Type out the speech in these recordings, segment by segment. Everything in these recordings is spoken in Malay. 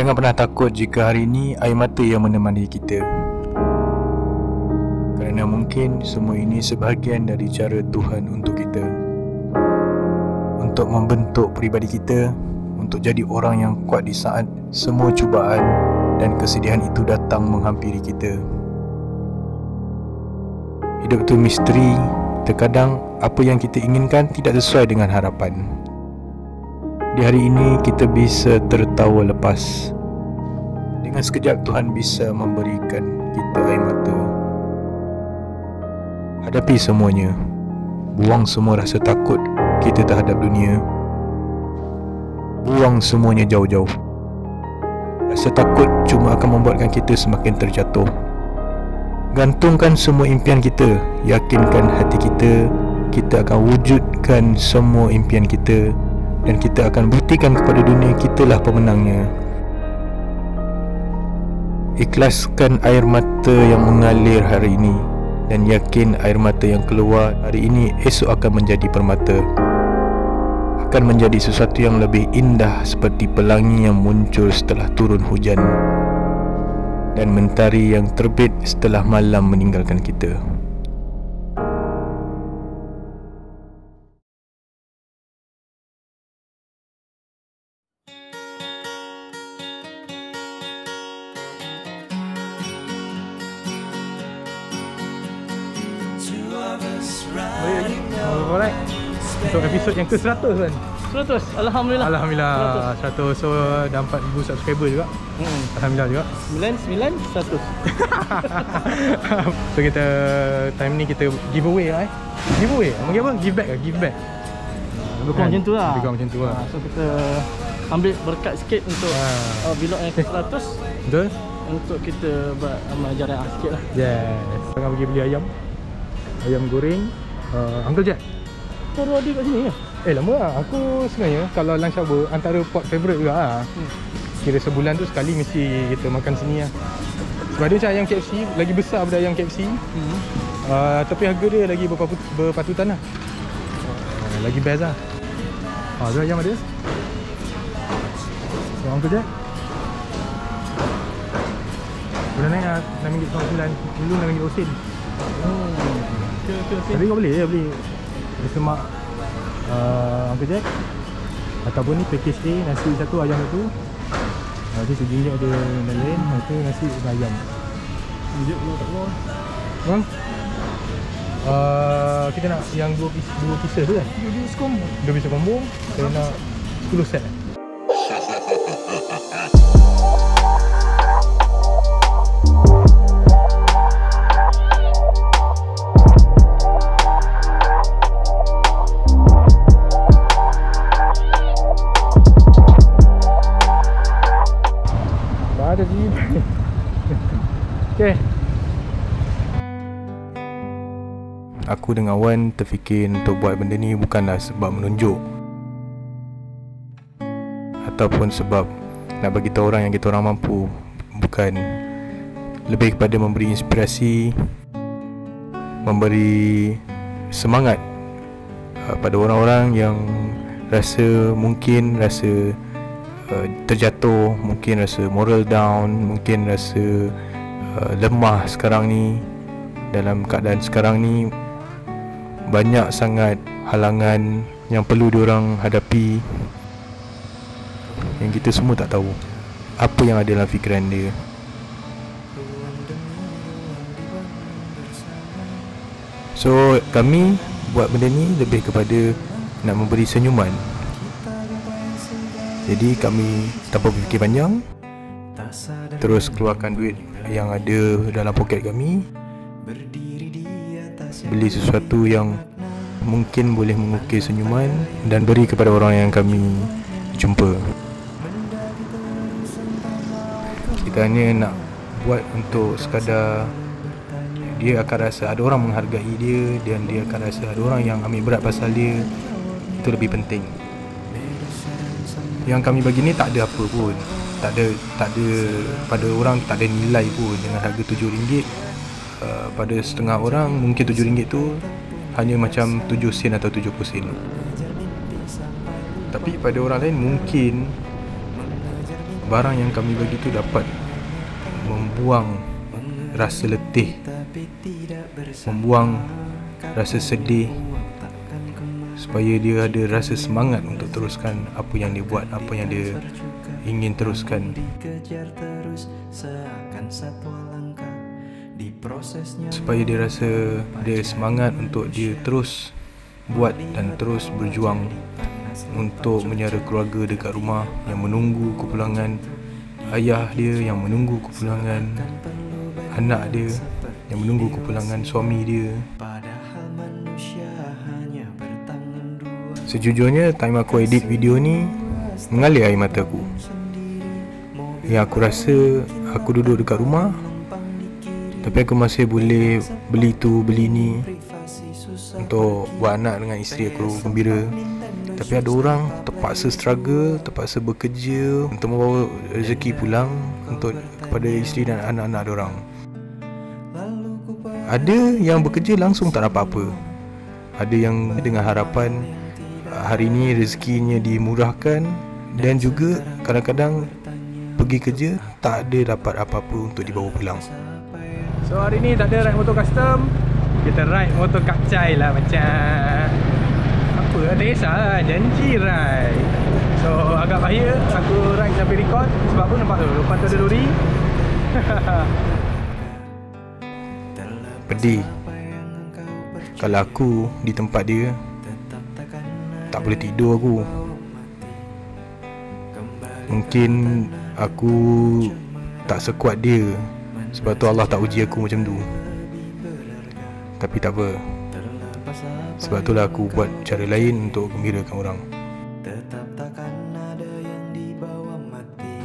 Jangan pernah takut jika hari ini air mata yang menemani kita, kerana mungkin semua ini sebahagian dari cara Tuhan untuk kita, untuk membentuk peribadi kita, untuk jadi orang yang kuat di saat semua cubaan dan kesedihan itu datang menghampiri kita. Hidup itu misteri. Terkadang apa yang kita inginkan tidak sesuai dengan harapan. Di hari ini kita bisa tertawa lepas. Dengan sekejap Tuhan bisa memberikan kita air mata. Hadapi semuanya. Buang semua rasa takut kita terhadap dunia. Buang semuanya jauh-jauh. Rasa takut cuma akan membuatkan kita semakin terjatuh. Gantungkan semua impian kita. Yakinkan hati kita, kita akan wujudkan semua impian kita, dan kita akan buktikan kepada dunia kitalah pemenangnya. Ikhlaskan air mata yang mengalir hari ini, dan yakin air mata yang keluar hari ini esok akan menjadi permata, akan menjadi sesuatu yang lebih indah, seperti pelangi yang muncul setelah turun hujan, dan mentari yang terbit setelah malam meninggalkan kita. Alright. Untuk episod yang ke-100 kan? 100, Alhamdulillah. Alhamdulillah 100. So dah 4,000 subscriber juga. Alhamdulillah juga. 9, 100. So kita time ni kita giveaway lah Giveaway? Panggil apa? Give back ke? Give back. Lebih kurang macam tu lah. Lebih kurang macam tu lah. So kita ambil berkat sikit untuk vlog yang ke-100. Betul? Untuk kita buat amal jariah sikit lah. Yes. Tengah pergi beli ayam. Ayam goreng Uncle Jack. Baru ada kat sini ke? Lama lah. Aku sebenarnya kalau lunch hour antara pot favourite juga lah. Kira sebulan tu sekali mesti kita makan sini lah. Sebab dia macam ayam KFC, lagi besar daripada ayam KFC. Tapi harga dia lagi berpatutan lah. Lagi best lah. Tu ayam ada. So Uncle Jack boleh naik lah RM6.99. Dulu RM6.00 Okay. Tapi kau boleh je beli semak Uncle Jack, ataupun ni package A, nasi satu, ayam satu. Nanti RM7 ada lain. Itu nasi dengan ayam. Sekejap kalau tak keluar. Bang, kita nak yang dua pieces tu kan? 2 piece combo. 2 pieces combo. Saya nak 10 set. Ada je. Okay. Aku dengan Wan terfikir untuk buat benda ni bukanlah sebab menunjuk, ataupun sebab nak bagi tahu orang yang kita orang mampu. Bukan. Lebih kepada memberi inspirasi, memberi semangat pada orang-orang yang mungkin rasa terjatuh, mungkin rasa moral down, mungkin rasa lemah sekarang ni. Dalam keadaan sekarang ni banyak sangat halangan yang perlu diorang hadapi, yang kita semua tak tahu apa yang ada dalam fikiran dia. So kami buat benda ni lebih kepada nak memberi senyuman. Jadi kami tanpa berfikir panjang terus keluarkan duit yang ada dalam poket kami, beli sesuatu yang mungkin boleh mengukir senyuman dan beri kepada orang yang kami jumpa. Kita hanya nak buat untuk sekadar dia akan rasa ada orang menghargai dia, dan dia akan rasa ada orang yang ambil berat pasal dia. Itu lebih penting. Yang kami bagi ni tak ada apa pun, tak ada pada orang tak ada nilai pun. Dengan harga RM7, pada setengah orang mungkin RM7 tu hanya macam 7 sen atau 70 sen. Tapi pada orang lain mungkin barang yang kami bagi tu dapat membuang rasa letih, membuang rasa sedih, supaya dia ada rasa semangat untuk teruskan apa yang dia buat, apa yang dia ingin teruskan. Supaya dia rasa dia semangat untuk dia terus buat dan terus berjuang untuk menyara keluarga dekat rumah yang menunggu kepulangan ayah dia, yang menunggu kepulangan anak dia, yang menunggu kepulangan suami dia. Sejujurnya time aku edit video ni mengalir air mata aku. Yang aku rasa aku duduk dekat rumah, tapi aku masih boleh beli tu beli ni untuk buat anak dengan isteri aku gembira. Tapi ada orang terpaksa struggle, terpaksa bekerja untuk membawa rezeki pulang untuk kepada isteri dan anak-anak diorang. Ada yang bekerja langsung tak dapat apa. Ada yang dengan harapan hari ni rezekinya dimurahkan, dan juga kadang-kadang pergi kerja tak ada dapat apa-apa untuk dibawa pulang. So hari ni tak ada ride motor custom, kita ride motor kapcai lah macam apa, tak kisah, janji ride. So agak bahaya aku ride sampai record. Sebab apa nampak tu, depan tu ada lori. Pedih. Kalau aku di tempat dia, tak boleh tidur aku. Mungkin aku tak sekuat dia, sebab tu Allah tak uji aku macam tu. Tapi tak apa, sebab itulah aku buat cara lain untuk gembirakan orang. Tetap takkan ada yang dibawa mati,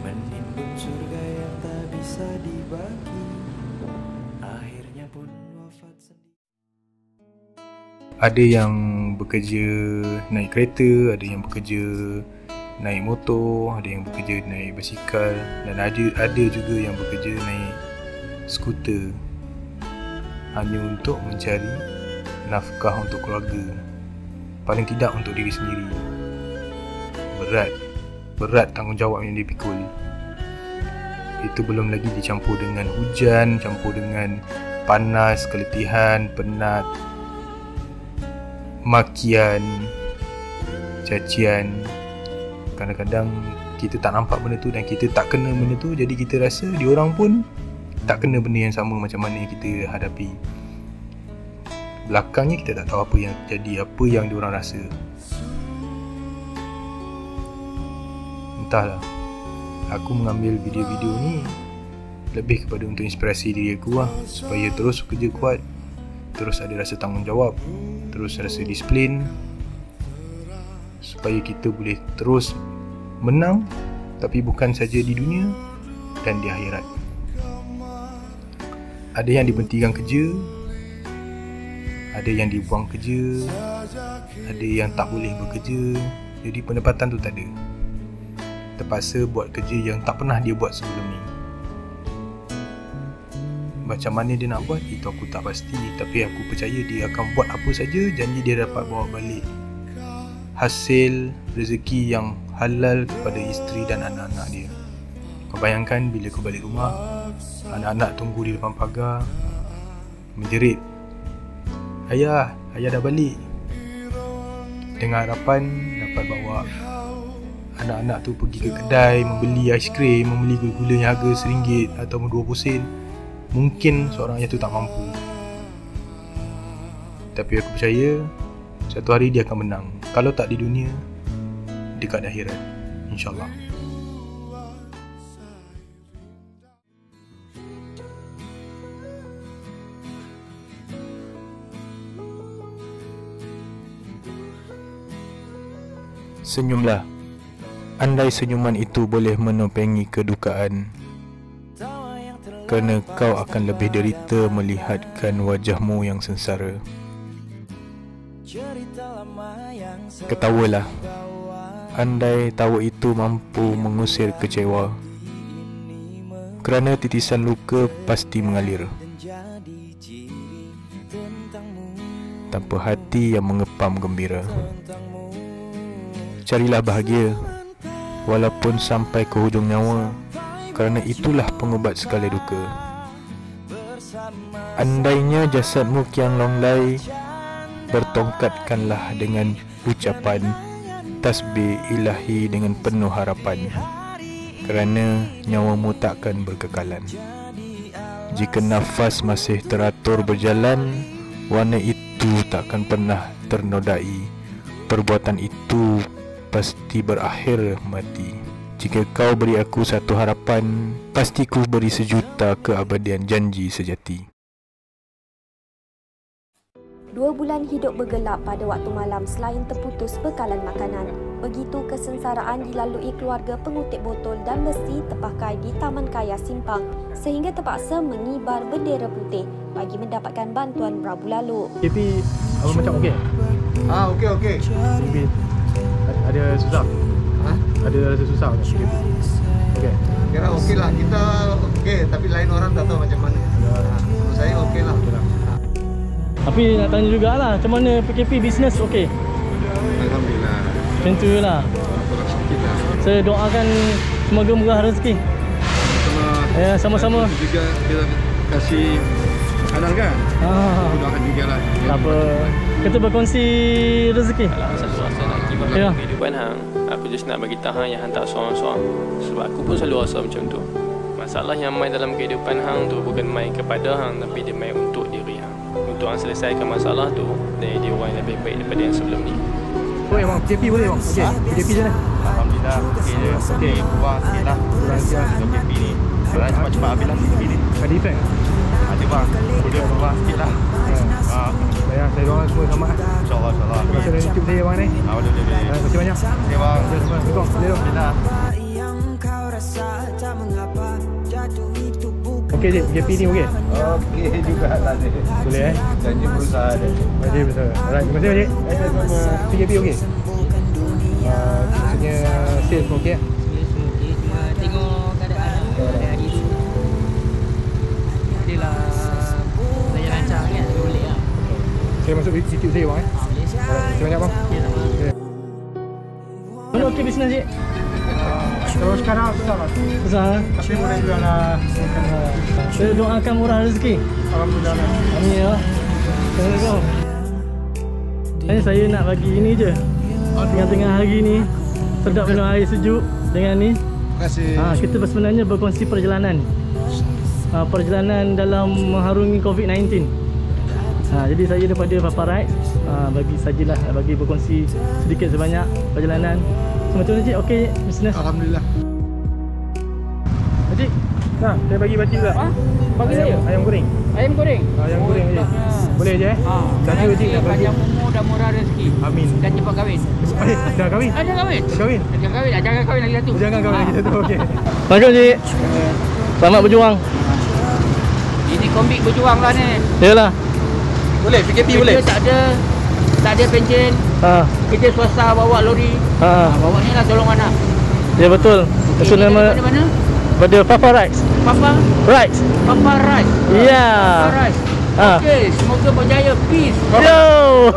menimbun surga yang tak bisa dibagi, akhirnya pun wafat sendiri. Ada yang bekerja naik kereta, ada yang bekerja naik motor, ada yang bekerja naik basikal, dan ada juga yang bekerja naik skuter, hanya untuk mencari nafkah untuk keluarga, paling tidak untuk diri sendiri. Berat tanggungjawab yang dipikul. Itu belum lagi dicampur dengan hujan, campur dengan panas, keletihan, penat, makian, cacian. Kadang-kadang kita tak nampak benda tu dan kita tak kena benda tu, jadi kita rasa diorang pun tak kena benda yang sama macam mana yang kita hadapi. Belakangnya kita tak tahu apa yang terjadi, apa yang diorang rasa. Entahlah, aku mengambil video-video ni lebih kepada untuk inspirasi diri aku lah, supaya terus kerja kuat, terus ada rasa tanggungjawab, terus rasa disiplin, supaya kita boleh terus menang, tapi bukan saja di dunia dan di akhirat. Ada yang diberhentikan kerja, ada yang dibuang kerja, ada yang tak boleh bekerja, jadi pendapatan tu tak ada. Terpaksa buat kerja yang tak pernah dia buat sebelum ni. Macam mana dia nak buat, itu aku tak pasti, tapi aku percaya dia akan buat apa saja, janji dia dapat bawa balik hasil rezeki yang halal kepada isteri dan anak-anak dia. Kau bayangkan bila kau balik rumah, anak-anak tunggu di depan pagar menjerit, Ayah dah balik, dengan harapan dapat bawa anak-anak tu pergi ke kedai, membeli aiskrim, membeli gula-gula yang harga RM1 atau RM20. Mungkin seorang ayah tu tak mampu, tapi aku percaya satu hari dia akan menang. Kalau tak di dunia, dekat di akhirat, InsyaAllah. Senyumlah. Andai senyuman itu boleh menopengi kedukaan, kerana kau akan lebih derita melihatkan wajahmu yang sengsara. Ketawalah. Andai tawa itu mampu mengusir kecewa, kerana titisan luka pasti mengalir tanpa hati yang mengepam gembira. Carilah bahagia, walaupun sampai ke hujung nyawa, kerana itulah pengubat segala duka. Andainya jasadmu kian longlai, bertongkatkanlah dengan ucapan tasbih ilahi dengan penuh harapan, kerana nyawamu takkan berkekalan. Jika nafas masih teratur berjalan, warna itu takkan pernah ternodai. Perbuatan itu pasti berakhir mati. Jika kau beri aku satu harapan, pasti ku beri sejuta keabadian janji sejati. 2 bulan hidup bergelap pada waktu malam selain terputus bekalan makanan. Begitu kesengsaraan dilalui keluarga pengutip botol dan besi terpakai di Taman Kaya Simpang sehingga terpaksa mengibar bendera putih bagi mendapatkan bantuan Rabu lalu. KP apa macam okey? Okey. KP ada susah? Ada rasa susah tak KP? Okey. Kira okey lah, kita okey, tapi lain orang tak tahu macam mana. Menurut saya okey lah. Tapi nak tanya jugalah, macam mana PKP bisnes okey? Alhamdulillah. Macam tu lah. Kurang sedikit lah. Saya doakan semoga murah rezeki. Ya, sama-sama. Juga kita kasih halal kan? Doakan juga lah. Tak apa. Kita berkongsi rezeki. Satu rasa nak kibah dalam kehidupan hang. Aku just nak bagi tahu hang yang hang tak seorang-seorang. Sebab aku pun selalu rasa macam tu. Masalah yang main dalam kehidupan hang tu bukan main kepada hang, tapi dia main untuk diri hang. Untuk hang selesaikan masalah tu dan dia orang yang lebih baik daripada yang sebelum ni. Boleh bang, PKP boleh bang? Okey, PKP je lah. Alhamdulillah, okey je. Okey, kurang sikit lah. Kurang sikit lah. PKP ni. Cepat-cepat habis lah PKP ni. Ada efek? Ada bang, boleh kurang sikit lah. Saya doakan semua selamat. InsyaAllah, insyaAllah. Terima kasih dari YouTube saya bang ni. Boleh. Terima kasih banyak. Okey bang. Assalamualaikum. Alhamdulillah. Okey je, PKP ni okey? Okey juga lah dia. Boleh Janji berusaha dia. Janji betul. Alright, terima kasih Pakcik. PKP okey? Maksudnya sales pun okey? Tengok keadaan pada hari tu. Adalah saya lancar kan, boleh lah. Saya masuk YouTube saya bang Boleh. Terima kasih banyak bang. Mana okey bisnes cik? Kalau sekarang susah lah. Susah. Tapi boleh juga lah. Saya doakan murah rezeki. Alhamdulillah. Amin ya. Assalamualaikum. Saya nak bagi ini je. Tengah-tengah hari ni sedap minum air sejuk dengan ni. Terima kasih. Kita sebenarnya berkongsi perjalanan. Perjalanan dalam mengharungi COVID-19. Jadi saya daripada Papa Rides bagi sajalah bagi berkongsi sedikit sebanyak perjalanan. So, macam mana cik? Okey bisnes? Alhamdulillah. Cik, nah, saya bagi Pakcik juga. Bagi saya? Ayam goreng. Ayam goreng? Ayam goreng je. Boleh je Satu Pakcik nak bagi. Panjang umur dan murah rezeki. Amin. Dan cepat kahwin. Dah kahwin? Dah kahwin? Dah kahwin? Dah kahwin. Jangan kahwin lagi satu. Jangan kahwin lagi satu, okey. Assalamualaikum cik. Selamat berjuang. Ini kombik berjuang lah ni. Yalah. Boleh, PKP boleh. Kerja tak ada pencen. Kita swasta bawa lori. Bawa ni lah tolong anak. Ya betul. Itu nama Mana? pada Papa Rides. Papa Rides. Rides. Ya. Papa Rides. Okey, semoga berjaya. Peace. Yo.